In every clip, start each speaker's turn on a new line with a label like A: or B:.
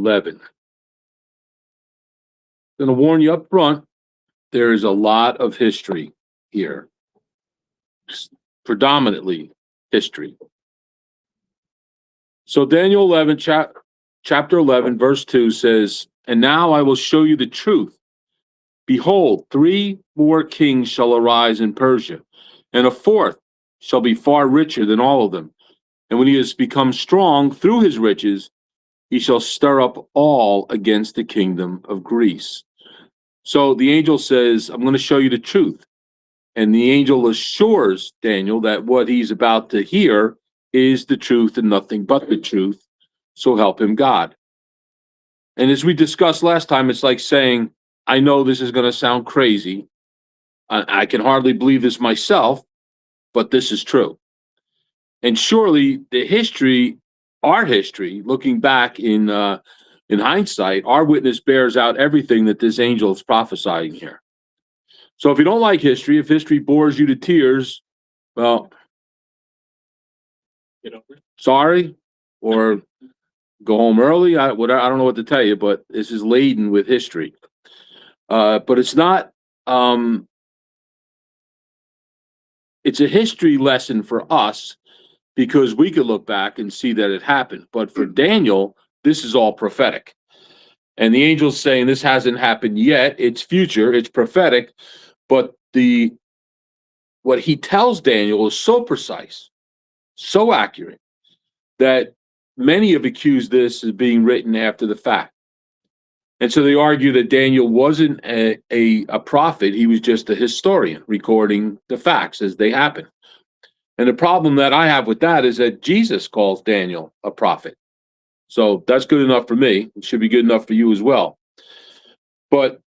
A: 11. I'm going to warn you up front, there is a lot of history here, predominantly history. So Daniel 11, chapter 11, verse 2 says, "And now I will show you the truth. Behold, 3 more kings shall arise in Persia, and a 4th shall be far richer than all of them. And when he has become strong through his riches, he shall stir up all against the kingdom of Greece." So the angel says, I'm going to show you the truth. And the angel assures Daniel that what he's about to hear is the truth and nothing but the truth. So help him God. And as we discussed last time, it's like saying, I know this is going to sound crazy. I can hardly believe this myself, but this is true. And surely the history, our history, looking back in hindsight, our witness bears out everything that this angel is prophesying here. So if you don't like history, if history bores you to tears, well, sorry, or go home early. I don't know what to tell you, but this is laden with history. But it's not. It's a history lesson for us because we could look back and see that it happened. But for Daniel, this is all prophetic. And the angel's saying this hasn't happened yet. It's future. It's prophetic. But what he tells Daniel is so precise, so accurate, that many have accused this as being written after the fact. And so they argue that Daniel wasn't a prophet. He was just a historian recording the facts as they happen. And the problem that I have with that is that Jesus calls Daniel a prophet. So that's good enough for me. It should be good enough for you as well. But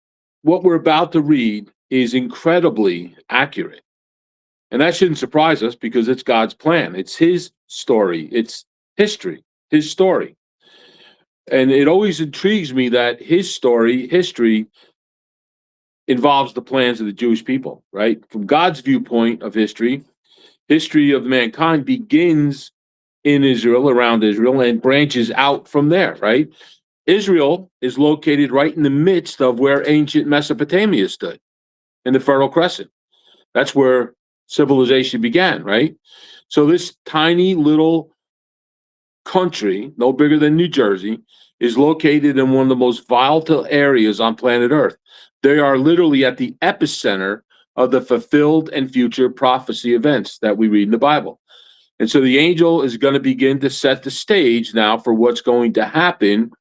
A: what we're about to read is incredibly accurate. And that shouldn't surprise us because it's God's plan. It's his story. It's history, his story. And it always intrigues me that his story, history, involves the plans of the Jewish people, right? From God's viewpoint of history, history of mankind begins in Israel, around Israel, and branches out from there, right? Israel is located right in the midst of where ancient Mesopotamia stood, in the Fertile Crescent. That's where civilization began, right? So this tiny little country, no bigger than New Jersey, is located in one of the most volatile areas on planet Earth. They are literally at the epicenter of the fulfilled and future prophecy events that we read in the Bible. And so the angel is going to begin to set the stage now for what's going to happen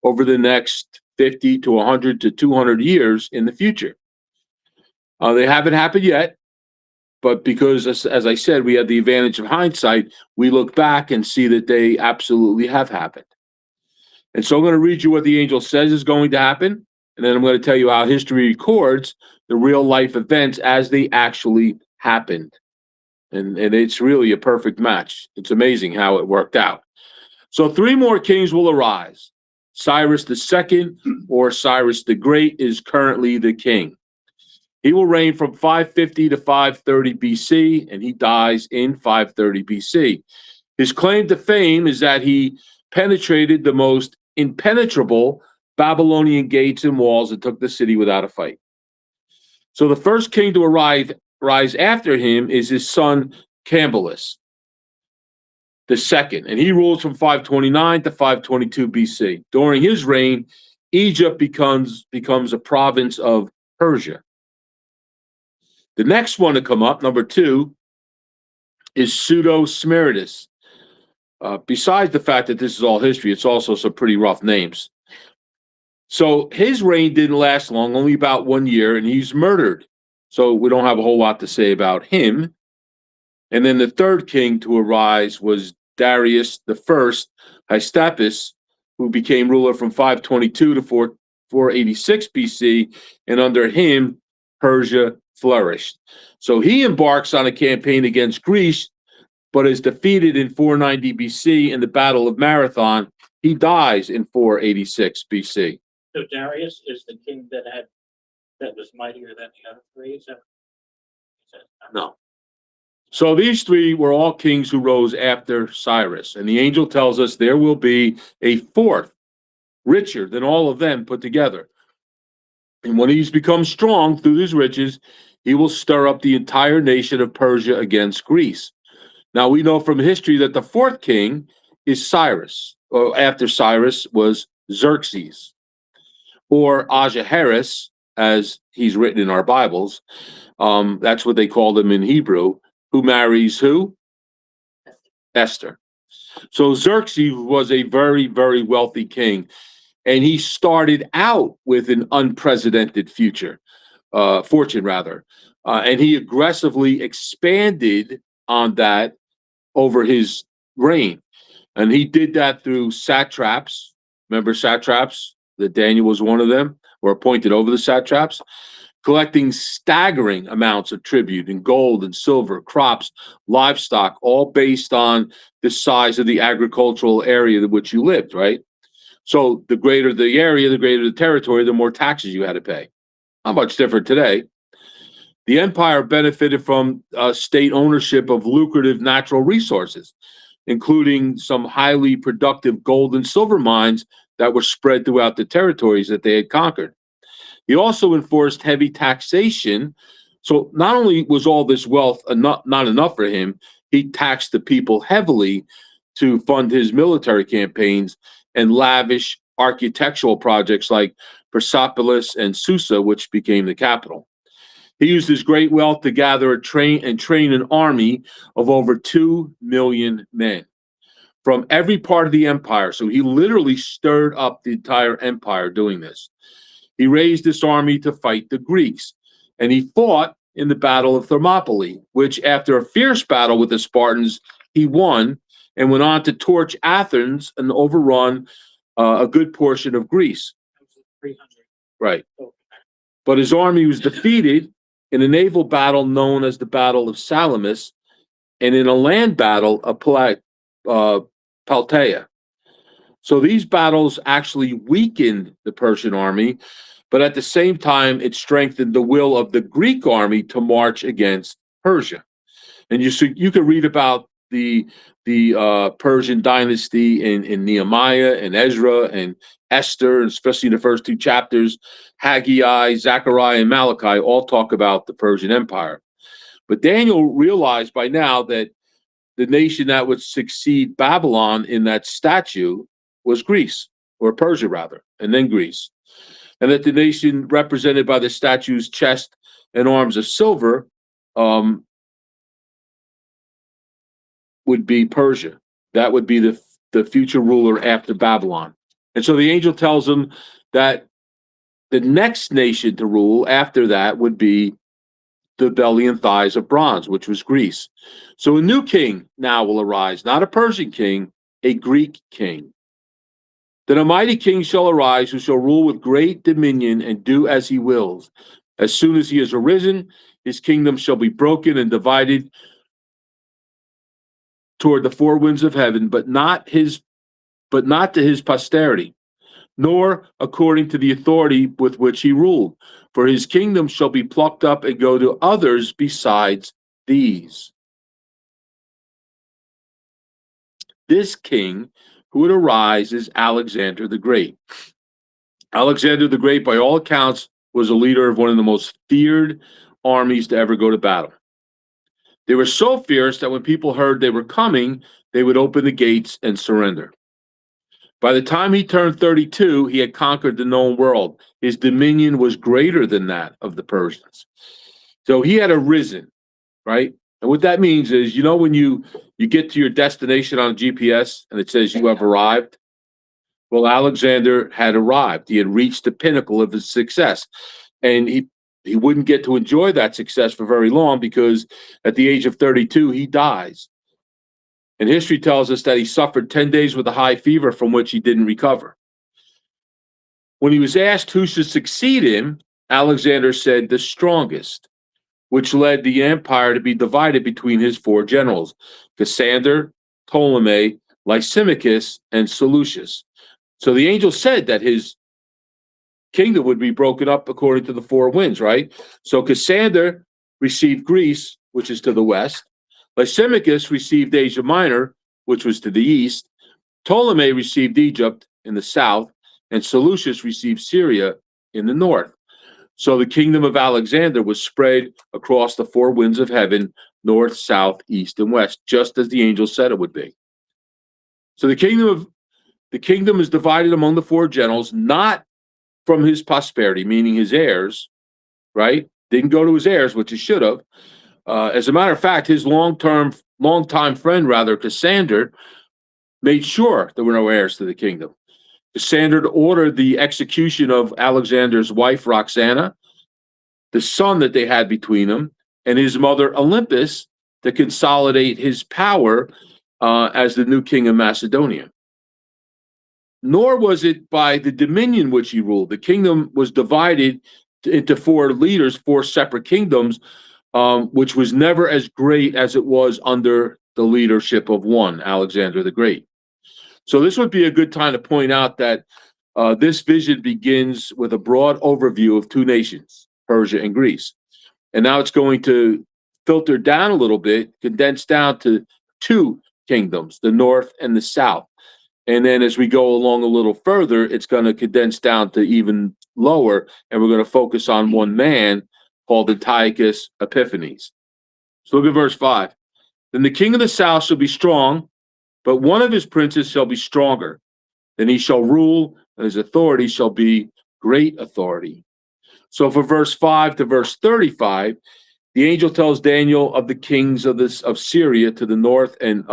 A: over the next 50 to 100 to 200 years in the future. They haven't happened yet, but because, as I said, we had the advantage of hindsight, we look back and see that they absolutely have happened. And so I'm going to read you what the angel says is going to happen, and then I'm going to tell you how history records the real life events as they actually happened. And it's really a perfect match. It's amazing how it worked out. So 3 more kings will arise. Cyrus II, or Cyrus the Great, is currently the king. He will reign from 550 to 530 BC, and he dies in 530 BC. His claim to fame is that he penetrated the most impenetrable Babylonian gates and walls and took the city without a fight. So the first king to rise after him is his son Cambyses II, and he rules from 529 to 522 BC. During his reign, Egypt becomes a province of Persia. The next one to come up, number 2, is Pseudo-Smerdis. Besides the fact that this is all history, it's also some pretty rough names. So his reign didn't last long, only about 1 year, and he's murdered. So we don't have a whole lot to say about him. And then the third king to arise was Darius I Hystaspes, who became ruler from 522 to 486 BC, and under him, Persia flourished. So he embarks on a campaign against Greece, but is defeated in 490 BC in the Battle of Marathon. He dies in 486 BC.
B: So Darius is the king that was mightier than the other 3? Is that
A: no? So these 3 were all kings who rose after Cyrus, and the angel tells us there will be a 4th richer than all of them put together. And when he's become strong through his riches, he will stir up the entire nation of Persia against Greece. Now we know from history that the fourth king is Cyrus, or after Cyrus was Xerxes, or Ahasuerus, as he's written in our Bibles. That's what they called him in Hebrew, who marries who? Esther. So Xerxes was a very, very wealthy king, and he started out with an unprecedented fortune rather, and he aggressively expanded on that over his reign, and he did that through satraps. Remember satraps? That Daniel was one of them, or appointed over the satraps, collecting staggering amounts of tribute in gold and silver, crops, livestock, all based on the size of the agricultural area in which you lived, right? So the greater the area, the greater the territory, the more taxes you had to pay. Not much different today. The empire benefited from state ownership of lucrative natural resources, including some highly productive gold and silver mines that were spread throughout the territories that they had conquered. He also enforced heavy taxation. So not only was all this wealth not enough for him, he taxed the people heavily to fund his military campaigns and lavish architectural projects like Persepolis and Susa, which became the capital. He used his great wealth to gather and train an army of over 2 million men from every part of the empire. So he literally stirred up the entire empire doing this. He raised this army to fight the Greeks, and he fought in the Battle of Thermopylae, which after a fierce battle with the Spartans, he won and went on to torch Athens and overrun a good portion of Greece.
B: 300.
A: Right. But his army was defeated in a naval battle known as the Battle of Salamis, and in a land battle of Plataea. So these battles actually weakened the Persian army, but at the same time, it strengthened the will of the Greek army to march against Persia. And you can read about the Persian dynasty in Nehemiah and Ezra and Esther, and especially in the first two chapters. Haggai, Zechariah, and Malachi all talk about the Persian Empire. But Daniel realized by now that the nation that would succeed Babylon in that statue was Greece, or Persia rather, and then Greece. And that the nation represented by the statue's chest and arms of silver would be Persia. That would be the future ruler after Babylon. And so the angel tells him that the next nation to rule after that would be the belly and thighs of bronze, which was Greece. So a new king now will arise, not a Persian king, a Greek king. Then a mighty king shall arise who shall rule with great dominion and do as he wills. As soon as he has arisen, his kingdom shall be broken and divided toward the four winds of heaven, but not to his posterity, nor according to the authority with which he ruled. For his kingdom shall be plucked up and go to others besides these. This king who would arise is Alexander the Great. Alexander the Great, by all accounts, was a leader of one of the most feared armies to ever go to battle. They were so fierce that when people heard they were coming, they would open the gates and surrender. By the time he turned 32, he had conquered the known world. His dominion was greater than that of the Persians. So he had arisen, right? And what that means is, when you get to your destination on a GPS and it says you have arrived, well, Alexander had arrived. He had reached the pinnacle of his success. And he wouldn't get to enjoy that success for very long, because at the age of 32, he dies. And history tells us that he suffered 10 days with a high fever from which he didn't recover. When he was asked who should succeed him, Alexander said the strongest, which led the empire to be divided between his four generals, Cassander, Ptolemy, Lysimachus, and Seleucus. So the angel said that his kingdom would be broken up according to the four winds, right? So Cassander received Greece, which is to the west. Lysimachus received Asia Minor, which was to the east. Ptolemy received Egypt in the south, and Seleucus received Syria in the north. So the kingdom of Alexander was spread across the four winds of heaven, north, south, east, and west, just as the angel said it would be. So the kingdom is divided among the four generals, not from his prosperity, meaning his heirs, right? Didn't go to his heirs, which he should have. As a matter of fact, his longtime friend, rather, Cassander, made sure there were no heirs to the kingdom. Cassander ordered the execution of Alexander's wife, Roxana, the son that they had between them, and his mother, Olympus, to consolidate his power as the new king of Macedonia. Nor was it by the dominion which he ruled. The kingdom was divided into four leaders, four separate kingdoms, which was never as great as it was under the leadership of one, Alexander the Great. So this would be a good time to point out that this vision begins with a broad overview of two nations, Persia and Greece. And now it's going to filter down a little bit, condense down to two kingdoms, the north and the south. And then as we go along a little further, it's going to condense down to even lower, and we're going to focus on one man called Antiochus Epiphanes. So look at verse 5. Then the king of the south shall be strong, but one of his princes shall be stronger. Then he shall rule, and his authority shall be great authority. So for verse 5 to verse 35, the angel tells Daniel of the kings of Syria to the north, and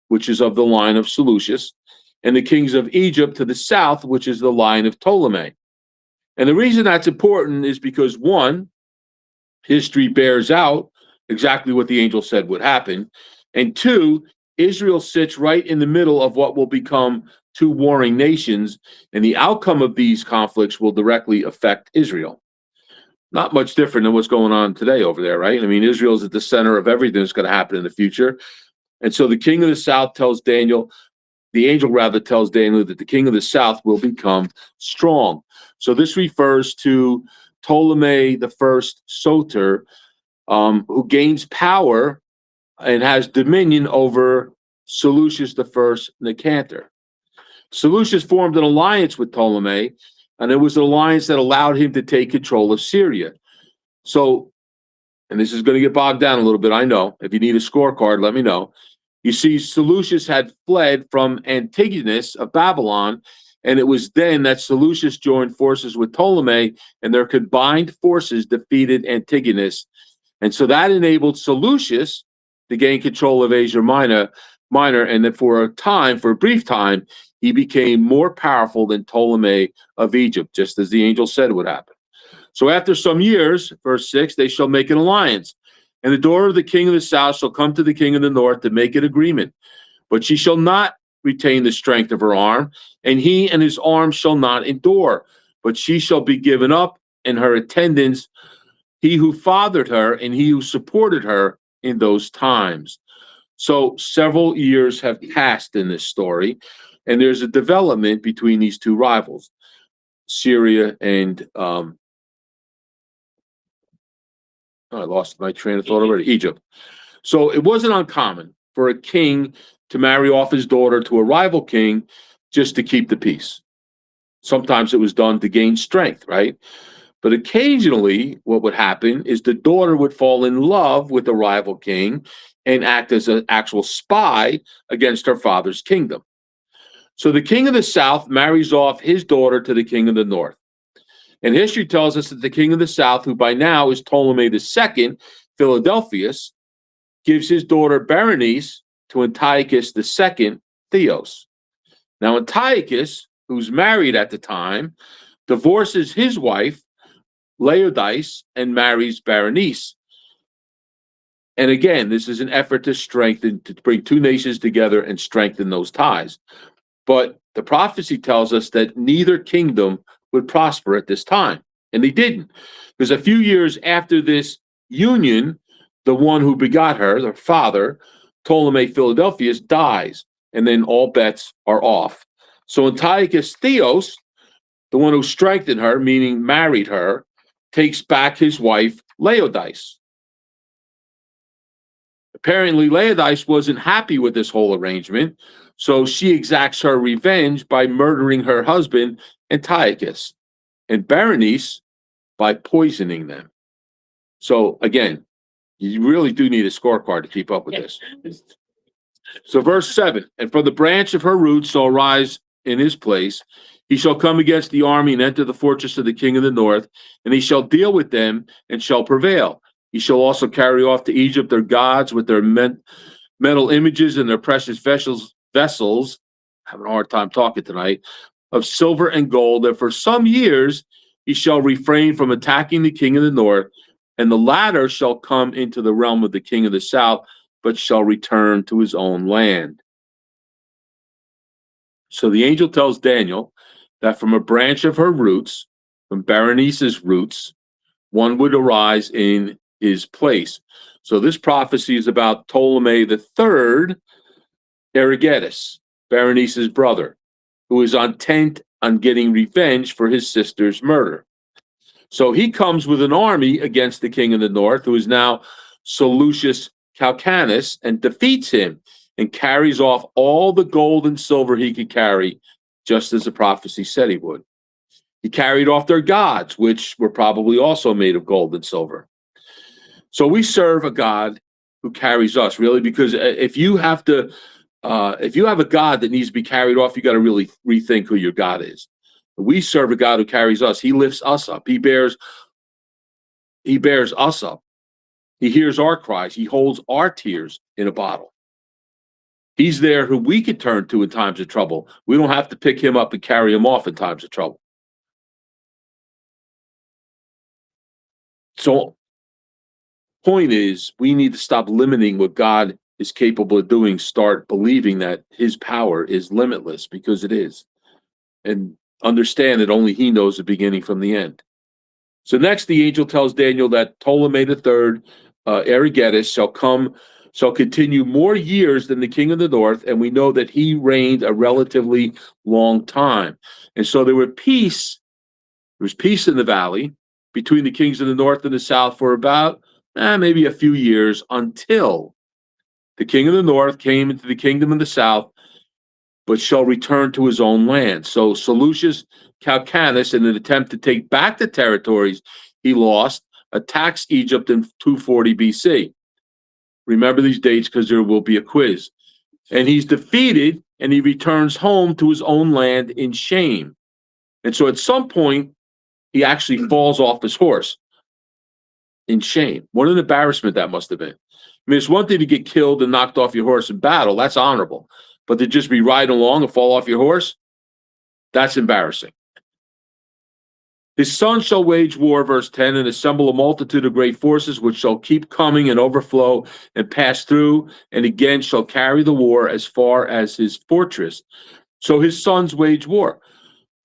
A: which is of the line of Seleucus, and the kings of Egypt to the south, which is the line of Ptolemy. And the reason that's important is because, one, history bears out exactly what the angel said would happen, and two, Israel sits right in the middle of what will become two warring nations, and the outcome of these conflicts will directly affect Israel. Not much different than what's going on today over there, right? I mean, Israel's at the center of everything that's going to happen in the future. And so the king of the south tells Daniel, the angel rather tells Daniel that the king of the south will become strong. So this refers to Ptolemy the first Soter, who gains power and has dominion over Seleucus the first Nicanor. Seleucus formed an alliance with Ptolemy, and it was an alliance that allowed him to take control of Syria. So, and this is going to get bogged down a little bit, I know. If you need a scorecard, let me know. You see, Seleucus had fled from Antigonus of Babylon, and it was then that Seleucus joined forces with Ptolemy, and their combined forces defeated Antigonus. And so that enabled Seleucus to gain control of Asia Minor, and that for a brief time, he became more powerful than Ptolemy of Egypt, just as the angel said would happen. So after some years, verse 6, they shall make an alliance. And the daughter of the king of the south shall come to the king of the north to make an agreement. But she shall not retain the strength of her arm, and he and his arm shall not endure. But she shall be given up, and her attendants, he who fathered her, and he who supported her in those times. So several years have passed in this story, and there's a development between these two rivals, Syria and I lost my train of thought already. Egypt. So it wasn't uncommon for a king to marry off his daughter to a rival king just to keep the peace. Sometimes it was done to gain strength, right? But occasionally what would happen is the daughter would fall in love with the rival king and act as an actual spy against her father's kingdom. So the king of the south marries off his daughter to the king of the north. And history tells us that the king of the south, who by now is Ptolemy II, Philadelphus, gives his daughter Berenice to Antiochus II, Theos. Now Antiochus, who's married at the time, divorces his wife, Laodice, and marries Berenice. And again, this is an effort to bring two nations together and strengthen those ties. But the prophecy tells us that neither kingdom would prosper at this time. And they didn't. Because a few years after this union, the one who begot her, the father, Ptolemy Philadelphus, dies. And then all bets are off. So Antiochus Theos, the one who strengthened her, meaning married her, takes back his wife, Laodice. Apparently, Laodice wasn't happy with this whole arrangement, so she exacts her revenge by murdering her husband Antiochus, and Berenice by poisoning them. So again, you really do need a scorecard to keep up with this. So verse 7, and from the branch of her roots shall arise in his place. He shall come against the army and enter the fortress of the king of the north, and he shall deal with them and shall prevail. He shall also carry off to Egypt their gods with their metal images and their precious vessels. Having a hard time talking tonight, of silver and gold. And for some years he shall refrain from attacking the king of the north, and the latter shall come into the realm of the king of the south, but shall return to his own land. So the angel tells Daniel that from a branch of her roots, from Berenice's roots, one would arise in his place. So this prophecy is about Ptolemy the third, Erigetus, Berenice's brother, who is intent on getting revenge for his sister's murder. So he comes with an army against the king of the north, who is now Seleucus Calcanus, and defeats him and carries off all the gold and silver he could carry, just as the prophecy said he would. He carried off their gods, which were probably also made of gold and silver. So we serve a God who carries us, really, because if you have a God that needs to be carried off, you got to really rethink who your God is. We serve a God who carries us. He lifts us up. He bears us up. He hears our cries. He holds our tears in a bottle. He's there who we can turn to in times of trouble. We don't have to pick him up and carry him off in times of trouble. So, point is, we need to stop limiting what God is capable of doing. Start believing that his power is limitless, because it is. And understand that only he knows the beginning from the end. So next, the angel tells Daniel that Ptolemy the third, Erigetus, shall continue more years than the king of the north, and we know that he reigned a relatively long time. And so there was peace in the valley between the kings of the north and the south for about maybe a few years, until the king of the north came into the kingdom of the south, but shall return to his own land. So Seleucus Calcanus, in an attempt to take back the territories he lost, attacks Egypt in 240 BC. Remember these dates, because there will be a quiz. And he's defeated, and he returns home to his own land in shame. And so at some point, he actually falls off his horse in shame. What an embarrassment that must have been. I mean, it's one thing to get killed and knocked off your horse in battle. That's honorable. But to just be riding along and fall off your horse, that's embarrassing. His son shall wage war, verse 10, and assemble a multitude of great forces, which shall keep coming and overflow and pass through, and again shall carry the war as far as his fortress. So his sons wage war.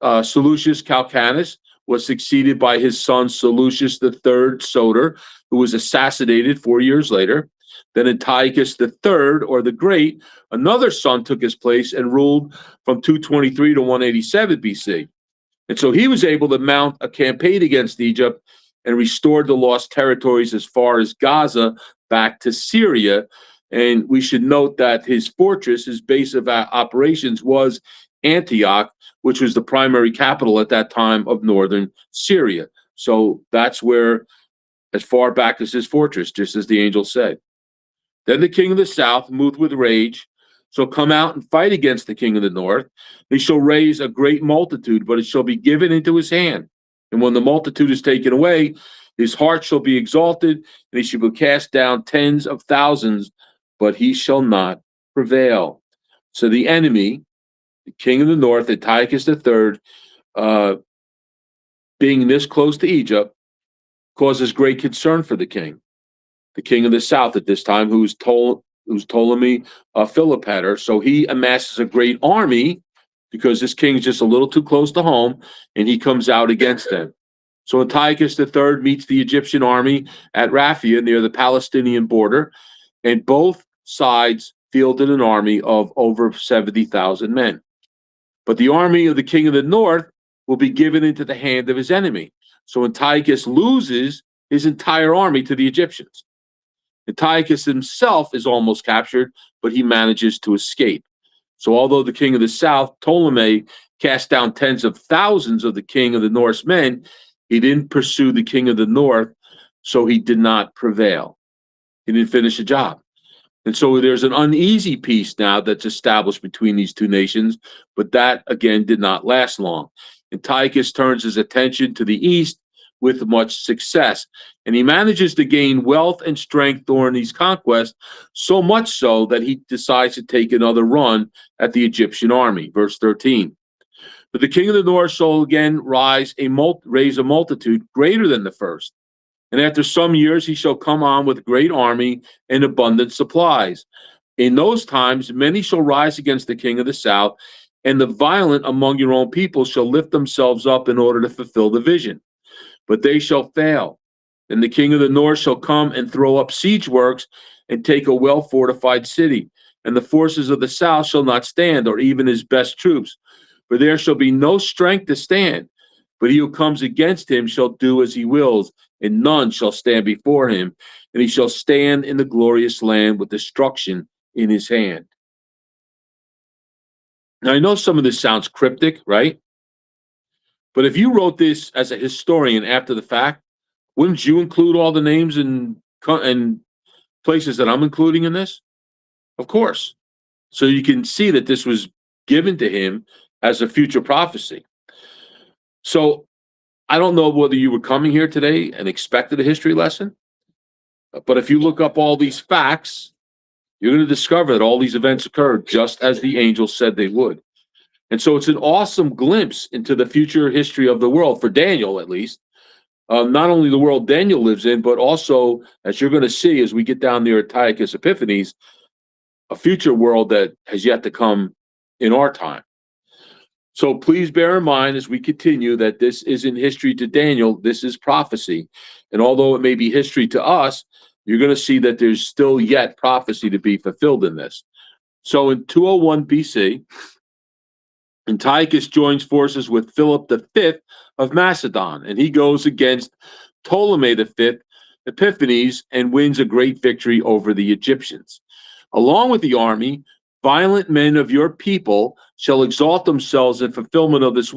A: Seleucus Calcanus was succeeded by his son Seleucus III Soter, who was assassinated 4 years later. Then Antiochus III, or the Great, another son, took his place and ruled from 223 to 187 BC. And so he was able to mount a campaign against Egypt and restored the lost territories as far as Gaza back to Syria. And we should note that his fortress, his base of operations, was Antioch, which was the primary capital at that time of northern Syria. So that's where, as far back as his fortress, just as the angel said. Then the king of the south, moved with rage, shall come out and fight against the king of the north. He shall raise a great multitude, but it shall be given into his hand. And when the multitude is taken away, his heart shall be exalted, and he shall be cast down tens of thousands, but he shall not prevail. So the enemy, the king of the north, Antiochus III, being this close to Egypt, causes great concern for the king. The king of the south at this time, who's Ptolemy Philopator. So he amasses a great army, because this king is just a little too close to home, and he comes out against them. So Antiochus III meets the Egyptian army at Raphia near the Palestinian border, and both sides fielded an army of over 70,000 men. But the army of the king of the north will be given into the hand of his enemy. So Antiochus loses his entire army to the Egyptians. Antiochus himself is almost captured, but he manages to escape. So although the king of the south, Ptolemy, cast down tens of thousands of the king of the Norsemen, he didn't pursue the king of the north, so he did not prevail. He didn't finish the job. And so there's an uneasy peace now that's established between these two nations, but that again did not last long. Antiochus turns his attention to the east with much success, and he manages to gain wealth and strength during these conquests, so much so that he decides to take another run at the Egyptian army. Verse 13. But the king of the north shall again raise a multitude greater than the first. And after some years he shall come on with a great army and abundant supplies. In those times many shall rise against the king of the south, and the violent among your own people shall lift themselves up in order to fulfill the vision. But they shall fail. And the king of the north shall come and throw up siege works and take a well-fortified city. And the forces of the south shall not stand, or even his best troops. For there shall be no strength to stand. But he who comes against him shall do as he wills, and none shall stand before him. And he shall stand in the glorious land with destruction in his hand. Now, I know some of this sounds cryptic, right? But if you wrote this as a historian after the fact, wouldn't you include all the names and places that I'm including in this? Of course. So you can see that this was given to him as a future prophecy. So I don't know whether you were coming here today and expected a history lesson, but if you look up all these facts, you're going to discover that all these events occurred just as the angel said they would. And so it's an awesome glimpse into the future history of the world, for Daniel at least. Not only the world Daniel lives in, but also, as you're going to see as we get down near Antiochus Epiphanes, a future world that has yet to come in our time. So please bear in mind as we continue that this isn't history to Daniel, this is prophecy. And although it may be history to us, you're going to see that there's still yet prophecy to be fulfilled in this. So in 201 BC, Antiochus joins forces with Philip V of Macedon, and he goes against Ptolemy V Epiphanes and wins a great victory over the Egyptians. Along with the army, violent men of your people shall exalt themselves in fulfillment of this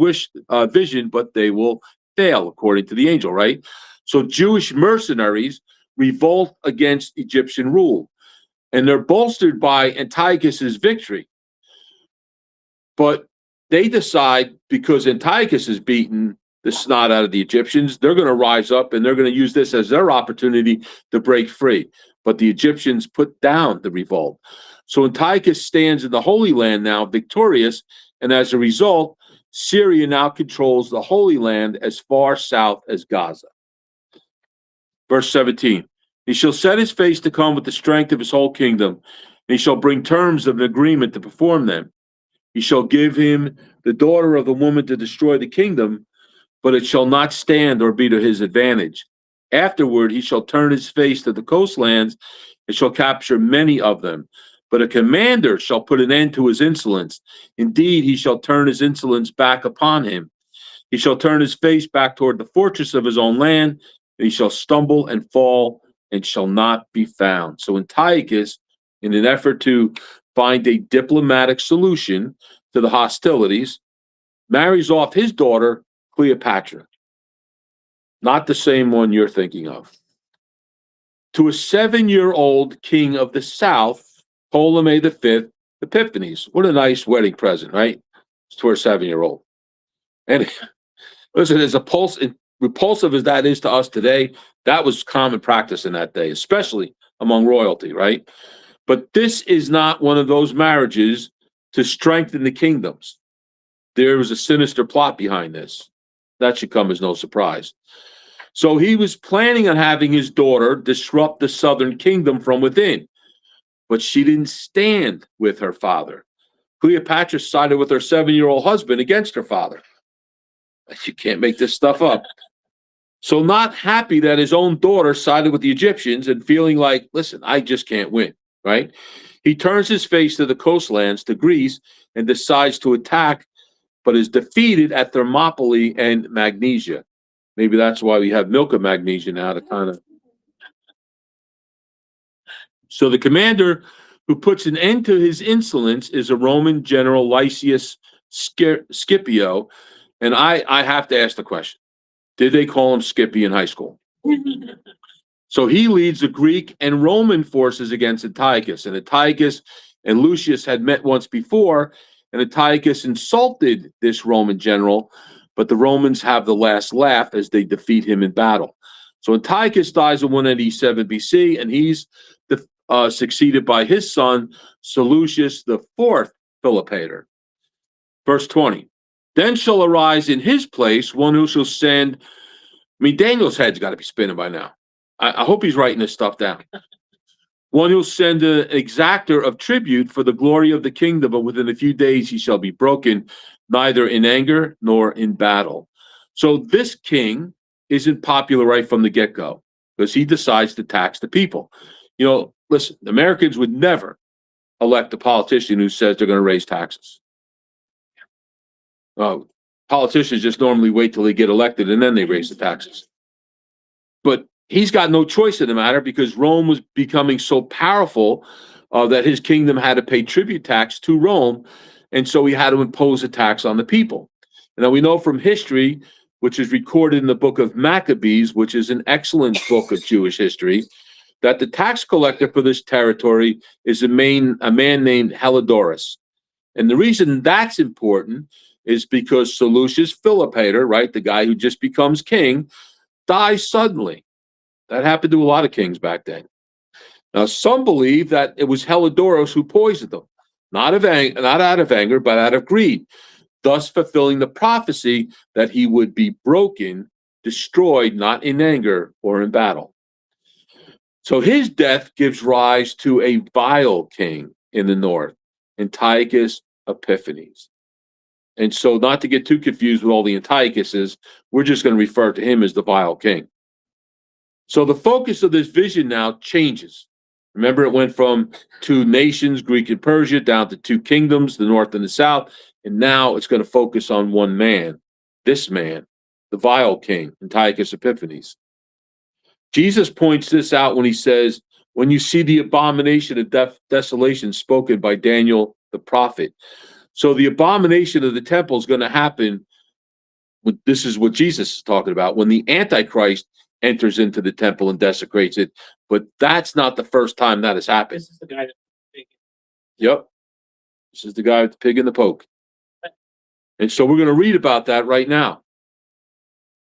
A: vision, but they will fail, according to the angel, right? So Jewish mercenaries revolt against Egyptian rule, and they're bolstered by Antiochus's victory. But they decide, because Antiochus has beaten the snot out of the Egyptians, they're going to rise up and they're going to use this as their opportunity to break free. But the Egyptians put down the revolt. So Antiochus stands in the Holy Land now victorious, and as a result, Syria now controls the Holy Land as far south as Gaza. Verse 17, he shall set his face to come with the strength of his whole kingdom, and he shall bring terms of an agreement to perform them. He shall give him the daughter of the woman to destroy the kingdom, but it shall not stand or be to his advantage. Afterward, he shall turn his face to the coastlands and shall capture many of them. But a commander shall put an end to his insolence. Indeed, he shall turn his insolence back upon him. He shall turn his face back toward the fortress of his own land, and he shall stumble and fall and shall not be found. So Antiochus, in an effort to find a diplomatic solution to the hostilities, marries off his daughter, Cleopatra. Not the same one you're thinking of. To a 7-year-old king of the south, Ptolemy V Epiphanes. What a nice wedding present, right? It's to a 7-year-old. And listen, as repulsive as that is to us today, that was common practice in that day, especially among royalty, right? But this is not one of those marriages to strengthen the kingdoms. There was a sinister plot behind this. That should come as no surprise. So he was planning on having his daughter disrupt the southern kingdom from within, but she didn't stand with her father. Cleopatra sided with her 7-year-old husband against her father. You can't make this stuff up. So not happy that his own daughter sided with the Egyptians and feeling like, listen, I just can't win, right? He turns his face to the coastlands, to Greece, and decides to attack, but is defeated at Thermopylae and Magnesia. Maybe that's why we have milk of magnesia now to kind of. So the commander who puts an end to his insolence is a Roman general, Lysias Scipio. And I have to ask the question, did they call him Skippy in high school? So he leads the Greek and Roman forces against Antiochus. And Antiochus and Lucius had met once before, and Antiochus insulted this Roman general, but the Romans have the last laugh as they defeat him in battle. So Antiochus dies in 187 BC, and he's succeeded by his son, Seleucus the fourth Philopator. Verse 20, then shall arise in his place one who shall send, Daniel's head's got to be spinning by now. I hope he's writing this stuff down. One who'll send an exactor of tribute for the glory of the kingdom, but within a few days he shall be broken, neither in anger nor in battle. So this king isn't popular right from the get-go because he decides to tax the people. Listen, Americans would never elect a politician who says they're going to raise taxes. Politicians just normally wait till they get elected and then they raise the taxes. But he's got no choice in the matter because Rome was becoming so powerful that his kingdom had to pay tribute tax to Rome, and so he had to impose a tax on the people. Now we know from history, which is recorded in the book of Maccabees, which is an excellent book of Jewish history, that the tax collector for this territory is a man named Heliodorus. And the reason that's important is because Seleucus Philopator, right, the guy who just becomes king, dies suddenly. That happened to a lot of kings back then. Now, some believe that it was Heliodorus who poisoned them, not out of anger, but out of greed, thus fulfilling the prophecy that he would be broken, destroyed, not in anger or in battle. So his death gives rise to a vile king in the north, Antiochus Epiphanes. And so, not to get too confused with all the Antiochuses, we're just going to refer to him as the vile king. So the focus of this vision now changes. Remember, it went from two nations, Greek and Persia, down to two kingdoms, the north and the south. And now it's going to focus on one man, this man, the vile king, Antiochus Epiphanes. Jesus points this out when he says, when you see the abomination of desolation spoken by Daniel the prophet. So the abomination of the temple is going to happen. This is what Jesus is talking about when the Antichrist enters into the temple and desecrates it. But that's not the first time that has happened.
B: This is the guy that.
A: Yep. This is the guy with the pig in the poke. And so we're going to read about that right now.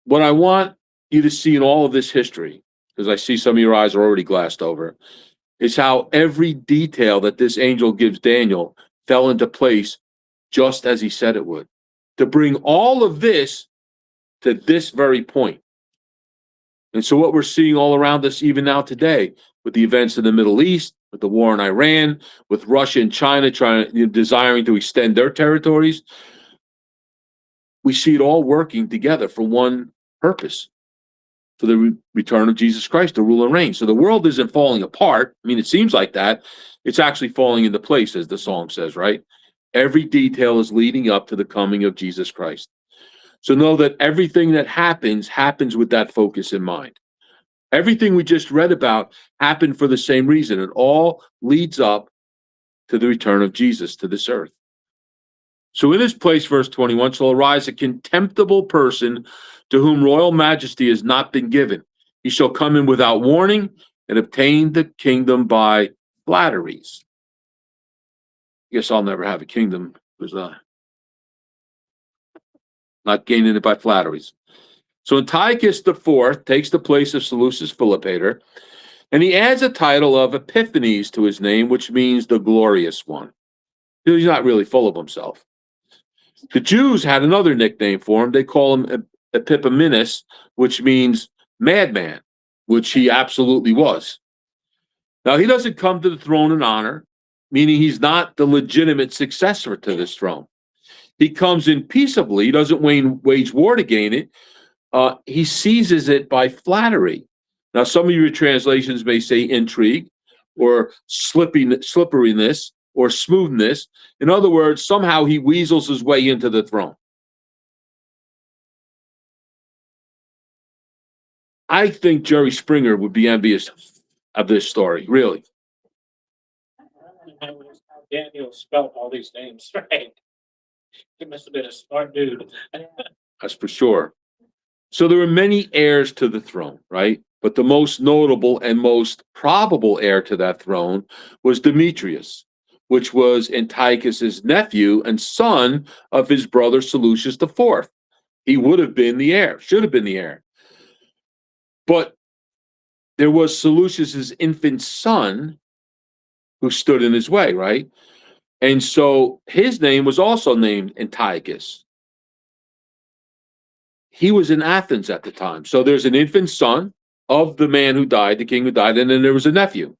A: What I want you to see in all of this history, because I see some of your eyes are already glassed over, is how every detail that this angel gives Daniel fell into place just as he said it would, to bring all of this to this very point. And so what we're seeing all around us even now today, with the events in the Middle East, with the war in Iran, with Russia and China desiring to extend their territories, we see it all working together for one purpose, for the return of Jesus Christ to rule and reign. So the world isn't falling apart. It seems like that. It's actually falling into place, as the song says, right? Every detail is leading up to the coming of Jesus Christ. So know that everything that happens with that focus in mind. Everything we just read about happened for the same reason. It all leads up to the return of Jesus to this earth. So in this place, verse 21, shall arise a contemptible person to whom royal majesty has not been given. He shall come in without warning and obtain the kingdom by flatteries. I guess I'll never have a kingdom because not gaining it by flatteries. So Antiochus IV takes the place of Seleucus Philopator, and he adds a title of Epiphanes to his name, which means the glorious one. He's not really full of himself. The Jews had another nickname for him. They call him Epiphanius, which means madman, which he absolutely was. Now, he doesn't come to the throne in honor, meaning he's not the legitimate successor to this throne. He comes in peaceably. He doesn't wage war to gain it. He seizes it by flattery. Now, some of your translations may say intrigue or slipperiness or smoothness. In other words, somehow he weasels his way into the throne. I think Jerry Springer would be envious of this story, really.
B: Daniel spelled all these names right. He must have been a smart dude.
A: That's for sure. So there were many heirs to the throne, right? But the most notable and most probable heir to that throne was Demetrius, which was Antiochus's nephew and son of his brother Seleucus IV. He would have been the heir, should have been the heir. But there was Seleucus's infant son who stood in his way, right? And so his name was also named Antiochus. He was in Athens at the time. So there's an infant son of the man who died, the king who died, and then there was a nephew.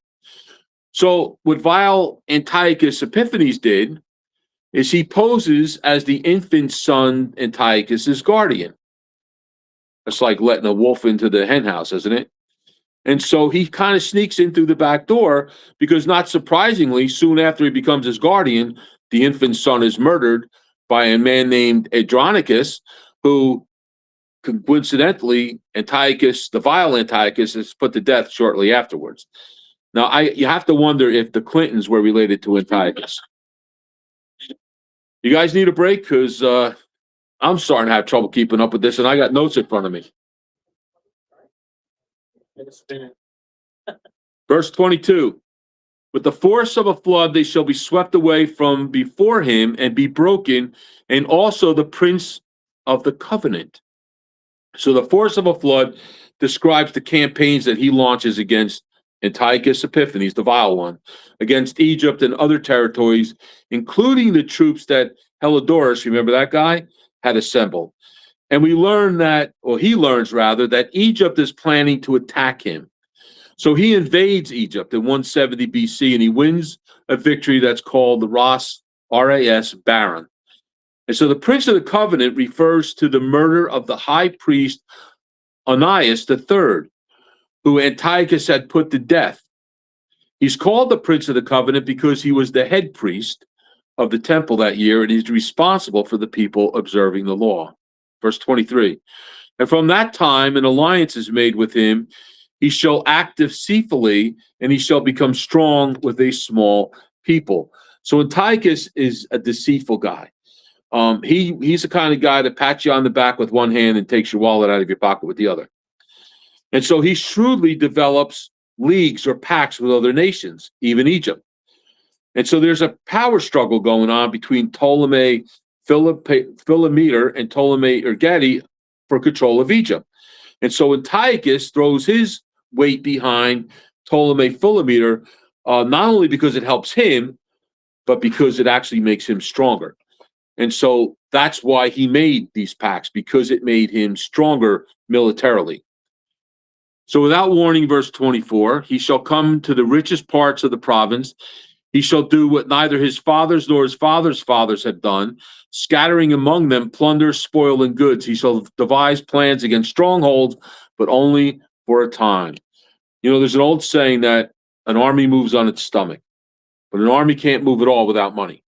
A: So what vile Antiochus Epiphanes did is he poses as the infant son Antiochus's guardian. It's like letting a wolf into the hen house, isn't it? And so he kind of sneaks in through the back door because, not surprisingly, soon after he becomes his guardian, the infant son is murdered by a man named Andronicus, who coincidentally, Antiochus, the vile Antiochus, is put to death shortly afterwards. Now, you have to wonder if the Clintons were related to Antiochus. You guys need a break? Because I'm starting to have trouble keeping up with this, and I got notes in front of me. Verse 22. With the force of a flood, they shall be swept away from before him and be broken, and also the prince of the covenant. So the force of a flood describes the campaigns that he launches against Antiochus Epiphanes, the vile one, against Egypt and other territories, including the troops that Heliodorus, remember that guy, had assembled. And we learn that, or he learns rather, that Egypt is planning to attack him. So he invades Egypt in 170 BC, and he wins a victory that's called the Ras Baron. And so the Prince of the Covenant refers to the murder of the high priest Onias III, who Antiochus had put to death. He's called the Prince of the Covenant because he was the head priest of the temple that year, and he's responsible for the people observing the law. Verse 23. And from that time an alliance is made with him. He shall act deceitfully, and he shall become strong with a small people. So Antiochus is a deceitful guy. He's the kind of guy that pats you on the back with one hand and takes your wallet out of your pocket with the other. And so he shrewdly develops leagues or pacts with other nations, even Egypt. And so there's a power struggle going on between Ptolemy Philometor and Ptolemy Ergeti for control of Egypt. And so Antiochus throws his weight behind Ptolemy Philometor, not only because it helps him, but because it actually makes him stronger. And so that's why he made these pacts, because it made him stronger militarily. So without warning, verse 24, he shall come to the richest parts of the province. He shall do what neither his fathers nor his fathers' fathers have done, scattering among them plunder, spoil, and goods. He shall devise plans against strongholds, but only for a time. You know, there's an old saying that an army moves on its stomach, but an army can't move at all without money.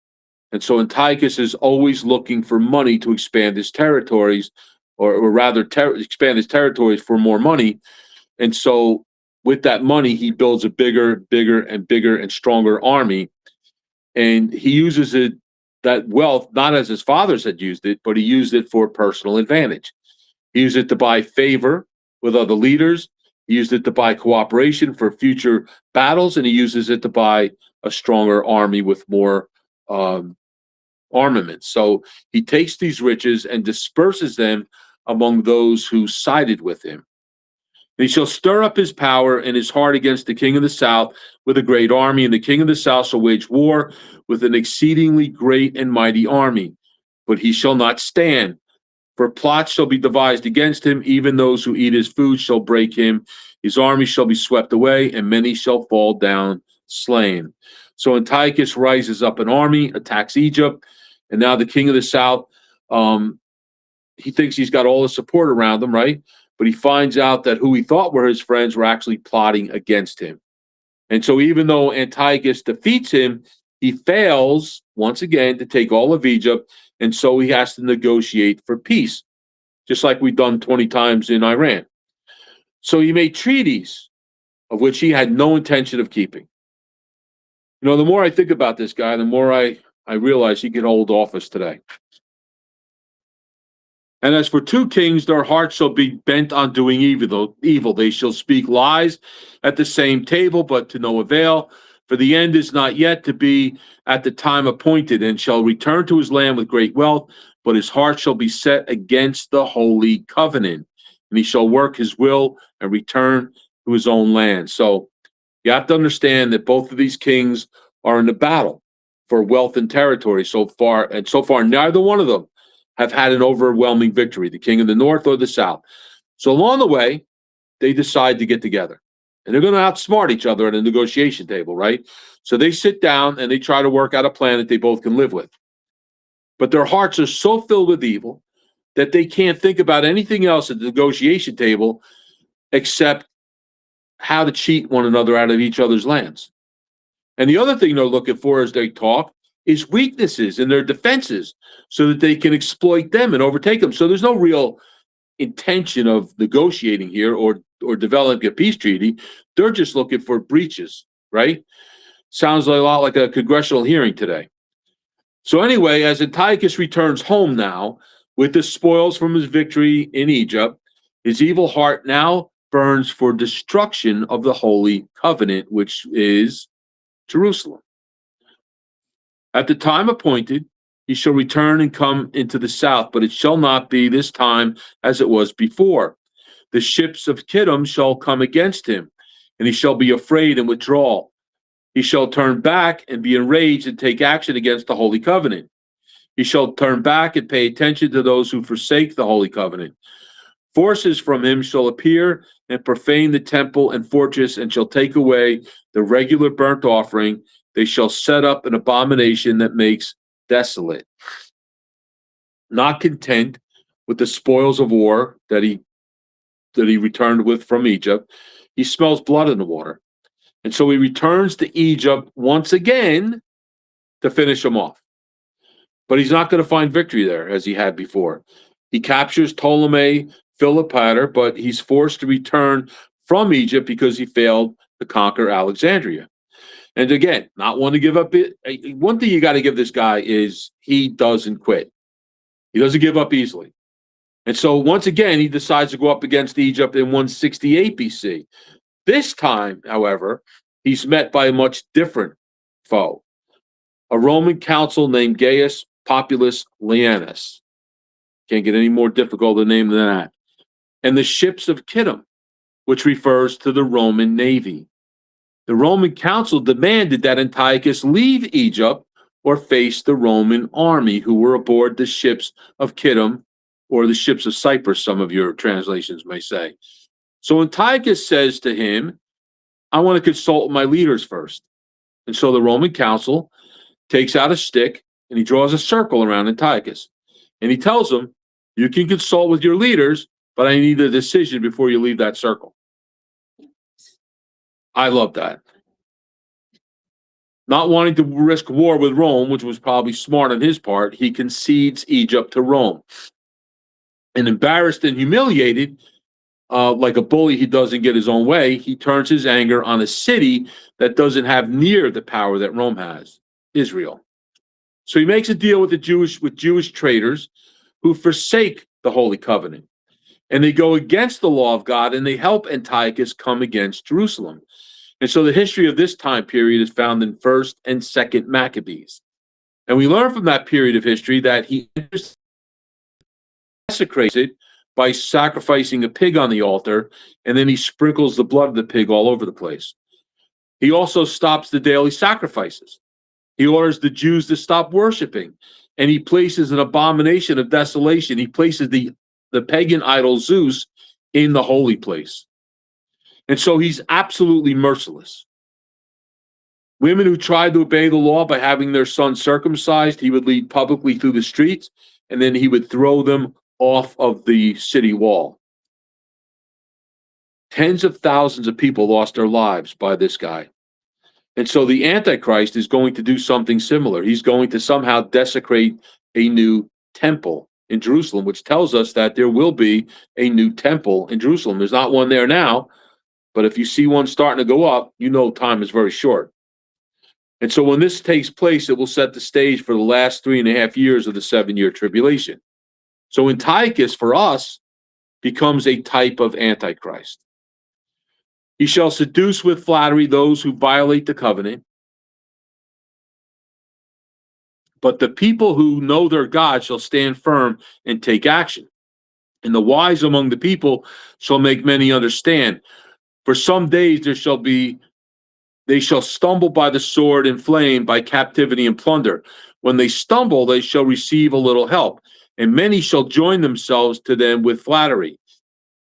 A: And so Antiochus is always looking for money to expand his territories, or rather expand his territories for more money. And so with that money, he builds a bigger and stronger army. And he uses that wealth, not as his fathers had used it, but he used it for personal advantage. He used it to buy favor with other leaders. He used it to buy cooperation for future battles, and he uses it to buy a stronger army with more armaments. So he takes these riches and disperses them among those who sided with him. And he shall stir up his power and his heart against the king of the south with a great army, and the king of the south shall wage war with an exceedingly great and mighty army. But he shall not stand, for plots shall be devised against him. Even those who eat his food shall break him. His army shall be swept away, and many shall fall down slain. So Antiochus rises up an army, attacks Egypt, and now the king of the south, he thinks he's got all the support around him, right? But he finds out that who he thought were his friends were actually plotting against him. And so even though Antiochus defeats him, he fails once again to take all of Egypt, and so he has to negotiate for peace, just like we've done 20 times in Iran. So he made treaties of which he had no intention of keeping. You know, the more I think about this guy, the more I realize he could hold office today. And as for two kings, their hearts shall be bent on doing evil. They shall speak lies at the same table, but to no avail. For the end is not yet to be at the time appointed, and shall return to his land with great wealth, but his heart shall be set against the holy covenant, and he shall work his will and return to his own land. So you have to understand that both of these kings are in the battle for wealth and territory so far, and so far neither one of them have had an overwhelming victory, the king of the north or the south. So along the way, they decide to get together. And they're going to outsmart each other at a negotiation table, right? So they sit down and they try to work out a plan that they both can live with. But their hearts are so filled with evil that they can't think about anything else at the negotiation table except how to cheat one another out of each other's lands. And the other thing they're looking for as they talk is weaknesses in their defenses so that they can exploit them and overtake them. So there's no real intention of negotiating here or developing a peace treaty. They're just looking for breaches, right? Sounds a lot like a congressional hearing today. So anyway, as Antiochus returns home now with the spoils from his victory in Egypt, his evil heart now burns for destruction of the holy covenant, which is Jerusalem. At the time appointed, he shall return and come into the south, but it shall not be this time as it was before. The ships of Kittim shall come against him, and he shall be afraid and withdraw. He shall turn back and be enraged and take action against the holy covenant. He shall turn back and pay attention to those who forsake the holy covenant. Forces from him shall appear and profane the temple and fortress, and shall take away the regular burnt offering. They shall set up an abomination that makes desolate. Not content with the spoils of war that he returned with from Egypt, he smells blood in the water. And so he returns to Egypt once again to finish him off. But he's not going to find victory there as he had before. He captures Ptolemy Philopator, but he's forced to return from Egypt because he failed to conquer Alexandria. And again, not one to give up. One thing you got to give this guy is he doesn't quit. He doesn't give up easily. And so once again, he decides to go up against Egypt in 168 BC. This time, however, he's met by a much different foe, a Roman consul named Gaius Populus Leanus. Can't get any more difficult a name than that. And the ships of Kittim, which refers to the Roman navy. The Roman council demanded that Antiochus leave Egypt or face the Roman army who were aboard the ships of Kittim, or the ships of Cyprus, some of your translations may say. So Antiochus says to him, I want to consult my leaders first. And so the Roman council takes out a stick and he draws a circle around Antiochus. And he tells him, you can consult with your leaders, but I need a decision before you leave that circle. I love that. Not wanting to risk war with Rome, which was probably smart on his part, he concedes Egypt to Rome. And embarrassed and humiliated, like a bully, he doesn't get his own way. He turns his anger on a city that doesn't have near the power that Rome has, Israel. So he makes a deal with Jewish traders who forsake the Holy Covenant. And they go against the law of God, and they help Antiochus come against Jerusalem. And so the history of this time period is found in 1st and 2nd Maccabees. And we learn from that period of history that he desecrates it by sacrificing a pig on the altar, and then he sprinkles the blood of the pig all over the place. He also stops the daily sacrifices. He orders the Jews to stop worshiping, and he places an abomination of desolation. He places the pagan idol Zeus in the holy place. And so he's absolutely merciless. Women who tried to obey the law by having their sons circumcised, he would lead publicly through the streets, and then he would throw them off of the city wall. Tens of thousands of people lost their lives by this guy. And so the Antichrist is going to do something similar. He's going to somehow desecrate a new temple in Jerusalem, which tells us that there will be a new temple in Jerusalem. There's not one there now, but if you see one starting to go up, you know time is very short. And so when this takes place, it will set the stage for the last 3.5 years of the 7-year tribulation. So Antiochus, for us, becomes a type of Antichrist. He shall seduce with flattery those who violate the covenant. But the people who know their God shall stand firm and take action. And the wise among the people shall make many understand. For some days they shall stumble by the sword and flame, by captivity and plunder. When they stumble, they shall receive a little help, and many shall join themselves to them with flattery.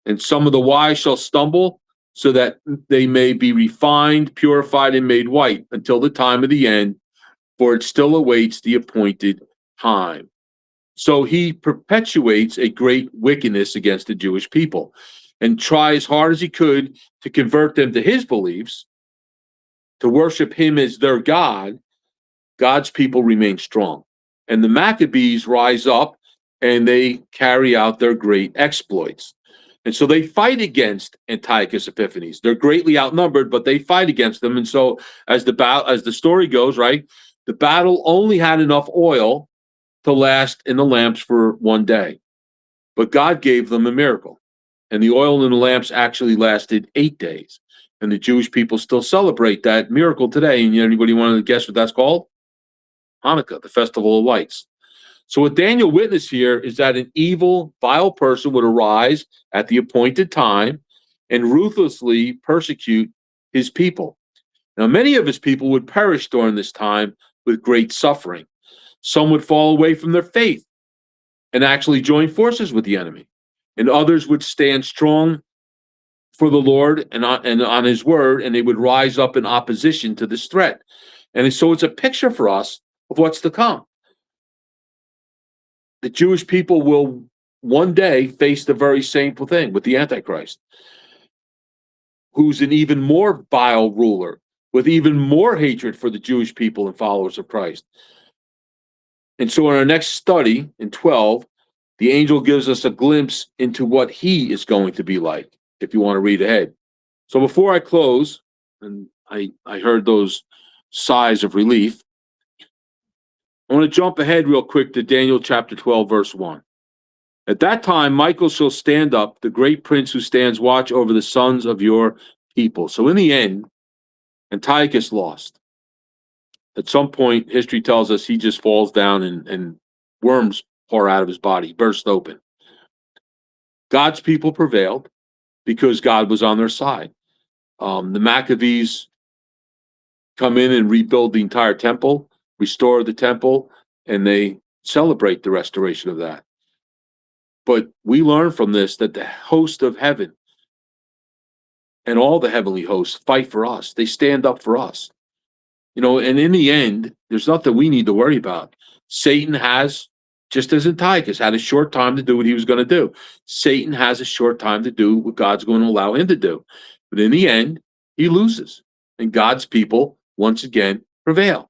A: And some of the wise shall stumble, so that they may be refined, purified, and made white until the time of the end, for it still awaits the appointed time. So he perpetuates a great wickedness against the Jewish people and tries hard as he could to convert them to his beliefs, to worship him as their God. God's people remain strong. And the Maccabees rise up and they carry out their great exploits. And so they fight against Antiochus Epiphanes. They're greatly outnumbered, but they fight against them. And so as the story goes, right, the battle only had enough oil to last in the lamps for one day. But God gave them a miracle. And the oil in the lamps actually lasted 8 days. And the Jewish people still celebrate that miracle today. And anybody want to guess what that's called? Hanukkah, the Festival of Lights. So what Daniel witnessed here is that an evil, vile person would arise at the appointed time and ruthlessly persecute his people. Now, many of his people would perish during this time with great suffering. Some would fall away from their faith and actually join forces with the enemy. And others would stand strong for the Lord and on his word, and they would rise up in opposition to this threat. And so it's a picture for us of what's to come. The Jewish people will one day face the very same thing with the Antichrist, who's an even more vile ruler with even more hatred for the Jewish people and followers of Christ. And so in our next study, in 12, the angel gives us a glimpse into what he is going to be like, if you want to read ahead. So before I close, and I heard those sighs of relief, I want to jump ahead real quick to Daniel chapter 12, verse 1. At that time, Michael shall stand up, the great prince who stands watch over the sons of your people. So in the end, Antiochus lost. At some point, history tells us he just falls down and worms pour out of his body, burst open. God's people prevailed because God was on their side. The Maccabees come in and rebuild the entire temple, restore the temple, and they celebrate the restoration of that. But we learn from this that the host of heaven and all the heavenly hosts fight for us. They stand up for us. You know, and in the end, there's nothing we need to worry about. Satan has, just as Antiochus had a short time to do what he was going to do, Satan has a short time to do what God's going to allow him to do. But in the end, he loses. And God's people, once again, prevail.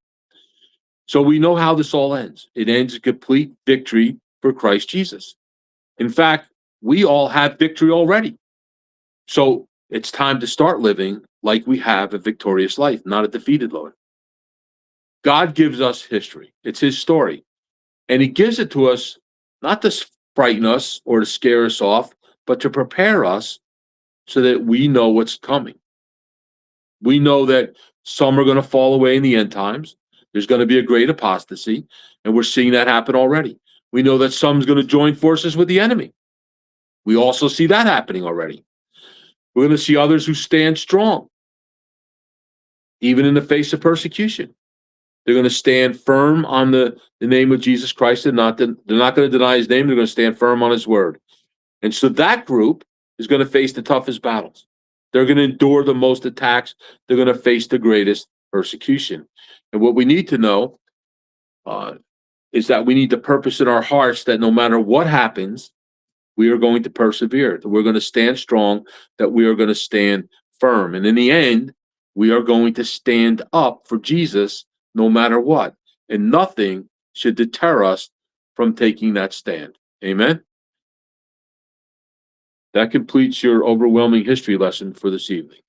A: So we know how this all ends. It ends in complete victory for Christ Jesus. In fact, we all have victory already. So it's time to start living like we have a victorious life, not a defeated life. God gives us history. It's his story. And he gives it to us not to frighten us or to scare us off, but to prepare us so that we know what's coming. We know that some are going to fall away in the end times. There's going to be a great apostasy, and we're seeing that happen already. We know that some's going to join forces with the enemy. We also see that happening already. We're going to see others who stand strong, even in the face of persecution. They're going to stand firm on the name of Jesus Christ, and they're not going to deny his name. They're going to stand firm on his word. And so that group is going to face the toughest battles. They're going to endure the most attacks. They're going to face the greatest persecution. And what we need to know is that we need to purpose in our hearts that no matter what happens, we are going to persevere, that we're going to stand strong, that we are going to stand firm. And in the end, we are going to stand up for Jesus no matter what. And nothing should deter us from taking that stand. Amen? That completes your overwhelming history lesson for this evening.